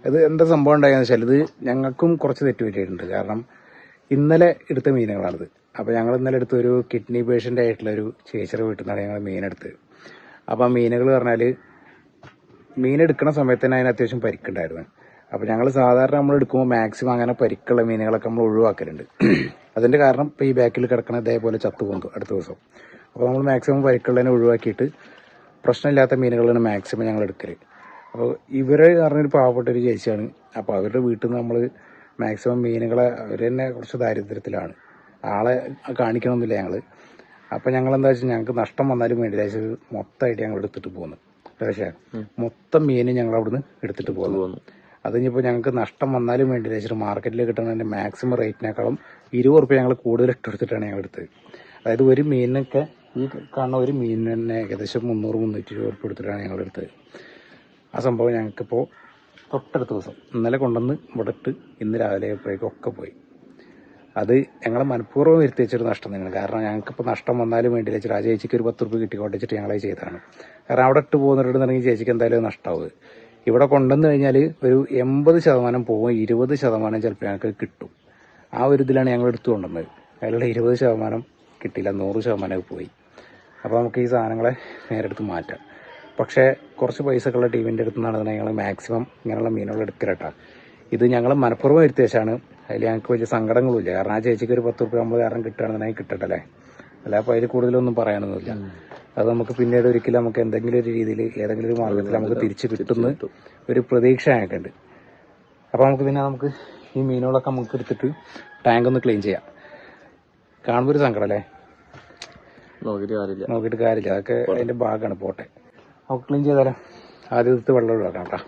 ഇത് എന്താ സംഭവം ഉണ്ടായെന്ന് വെച്ചാൽ ഇത് ഞങ്ങൾക്കും കുറച്ച് തെറ്റ് പറ്റിയിട്ടുണ്ട്. കാരണം ഇന്നലെ എടുത്ത മീനുകളാണിത്. അപ്പോൾ ഞങ്ങൾ ഇന്നലെ എടുത്ത ഒരു കിഡ്നി പേഷ്യൻ്റ് ആയിട്ടുള്ള ഒരു ചേച്ചിയുടെ വീട്ടിൽ നിന്നാണ് ഞങ്ങൾ മീനെടുത്തത്. അപ്പോൾ ആ മീനുകൾ പറഞ്ഞാൽ മീനെടുക്കുന്ന സമയത്ത് തന്നെ അതിന് അത്യാവശ്യം പരിക്കുണ്ടായിരുന്നു. അപ്പോൾ ഞങ്ങൾ സാധാരണ നമ്മൾ എടുക്കുമ്പോൾ മാക്സിമം അങ്ങനെ പരിക്കുള്ള മീനുകളൊക്കെ നമ്മൾ ഒഴിവാക്കലുണ്ട്. അതിൻ്റെ കാരണം ഇപ്പോൾ ഈ ബാക്കിൽ കിടക്കണ ഇതേപോലെ ചത്തു പോകുന്നു അടുത്ത ദിവസം. അപ്പോൾ നമ്മൾ മാക്സിമം പരിക്കുള്ളതിനെ ഒഴിവാക്കിയിട്ട് പ്രശ്നമില്ലാത്ത മീനുകളാണ് മാക്സിമം ഞങ്ങൾ എടുക്കൽ. അപ്പോൾ ഇവരെ പറഞ്ഞൊരു പാവപ്പെട്ടൊരു ചേച്ചിയാണ്. അപ്പോൾ അവരുടെ വീട്ടിൽ നിന്ന് നമ്മൾ മാക്സിമം മീനുകളെ അവർ തന്നെ കുറച്ച് ദാരിദ്ര്യത്തിലാണ്, ആളെ കാണിക്കണമെന്നില്ല ഞങ്ങൾ. അപ്പോൾ ഞങ്ങൾ എന്താ വെച്ചാൽ ഞങ്ങൾക്ക് നഷ്ടം വന്നാലും വേണ്ടില്ല മൊത്തമായിട്ട് ഞങ്ങൾ എടുത്തിട്ട് പോകുന്നു. പക്ഷേ മൊത്തം മീനും ഞങ്ങൾ അവിടുന്ന് എടുത്തിട്ട് പോകുന്നു. അതിനിപ്പോൾ ഞങ്ങൾക്ക് നഷ്ടം വന്നാലും വേണ്ടില്ല വെച്ചിട്ട് മാർക്കറ്റിൽ കിട്ടുന്നതിൻ്റെ മാക്സിമം റേറ്റിനേക്കാളും 20 റുപ്യ ഞങ്ങൾ കൂടുതൽ ഇട്ടെടുത്തിട്ടാണ് ഞങ്ങൾ എടുത്തത്. അതായത് ഒരു മീനിനൊക്കെ ഈ കാണുന്ന ഒരു മീനിന് തന്നെ ഏകദേശം 300-320 റുപ്യ എടുത്തിട്ടാണ് ഞങ്ങൾ എടുത്തത്. ആ സംഭവം ഞങ്ങൾക്കിപ്പോൾ തൊട്ടടുത്ത ദിവസം ഇന്നലെ കൊണ്ടുവന്ന് ഇവിടെ ഇട്ട് ഇന്ന് രാവിലെ ആയപ്പോഴേക്കും ഒക്കെ പോയി. അത് ഞങ്ങൾ മനഃപൂർവ്വം വരുത്തി വെച്ചൊരു നഷ്ടം തന്നെയാണ്. കാരണം ഞങ്ങൾക്കിപ്പോൾ നഷ്ടം വന്നാലും വേണ്ടില്ല വെച്ചിട്ട് ആ ചേച്ചിക്ക് ഒരു 10 റുപ്യ കിട്ടിക്കോട്ടെ വെച്ചിട്ട് ഞങ്ങളത് ചെയ്തതാണ്. കാരണം അവിടെ ഇട്ട് പോകുന്നിടത്തുനിന്നെങ്കിൽ ചേച്ചിക്ക് എന്തായാലും നഷ്ടമാവുക. ഇവിടെ കൊണ്ടുവന്ന് കഴിഞ്ഞാൽ ഒരു 80% പോകും, 20% ചിലപ്പോൾ ഞങ്ങൾക്ക് കിട്ടും. ആ ഒരു ഇതിലാണ് ഞങ്ങൾ എടുത്തു കൊണ്ടുവന്നത്. അതിലുള്ള 20% കിട്ടിയില്ല, 100% പോയി. അപ്പോൾ നമുക്ക് ഈ സാധനങ്ങളെ നേരെ എടുത്ത് മാറ്റാം. പക്ഷേ കുറച്ച് പൈസക്കുള്ള ടീമിൻ്റെ അടുത്ത് നിന്നാണ് ഞങ്ങൾ മാക്സിമം ഇങ്ങനെയുള്ള മീനുകൾ എടുക്കലട്ടാ. ഇത് ഞങ്ങൾ മനഃപൂർവ്വം എടുത്ത ശേഷമാണ്. അതിൽ ഞങ്ങൾക്ക് വലിയ സങ്കടങ്ങളുമില്ല. കാരണം ആ ചേച്ചിക്ക് ഒരു 10 റുപ്യ 50 കാരണം കിട്ടുകയാണെന്നുണ്ടെങ്കിൽ കിട്ടട്ടല്ലേ, അല്ല അപ്പോൾ അതിൽ കൂടുതലൊന്നും പറയാനൊന്നുമില്ല. അത് നമുക്ക് പിന്നീട് ഒരിക്കലും നമുക്ക് എന്തെങ്കിലും ഒരു രീതിയിൽ ഏതെങ്കിലും ഒരു മാർഗത്തിൽ നമുക്ക് തിരിച്ച് കിട്ടുന്ന ഒരു പ്രതീക്ഷ ഞങ്ങൾക്കുണ്ട്. അപ്പോൾ നമുക്ക് ഈ മീനുകളൊക്കെ നമുക്ക് എടുത്തിട്ട് ടാങ്ക് ഒന്ന് ക്ലീൻ ചെയ്യാം. കാണുമ്പോൾ ഒരു സങ്കടം അല്ലേ, നോക്കിയിട്ട് കാര്യമില്ല. അതൊക്കെ അതിൻ്റെ ഭാഗമാണ്. പോട്ടെ, നമുക്ക് ക്ലീൻ ചെയ്താലോ. ആദ്യം എടുത്ത് വെള്ളം ഒഴിവാക്കാം കേട്ടോ.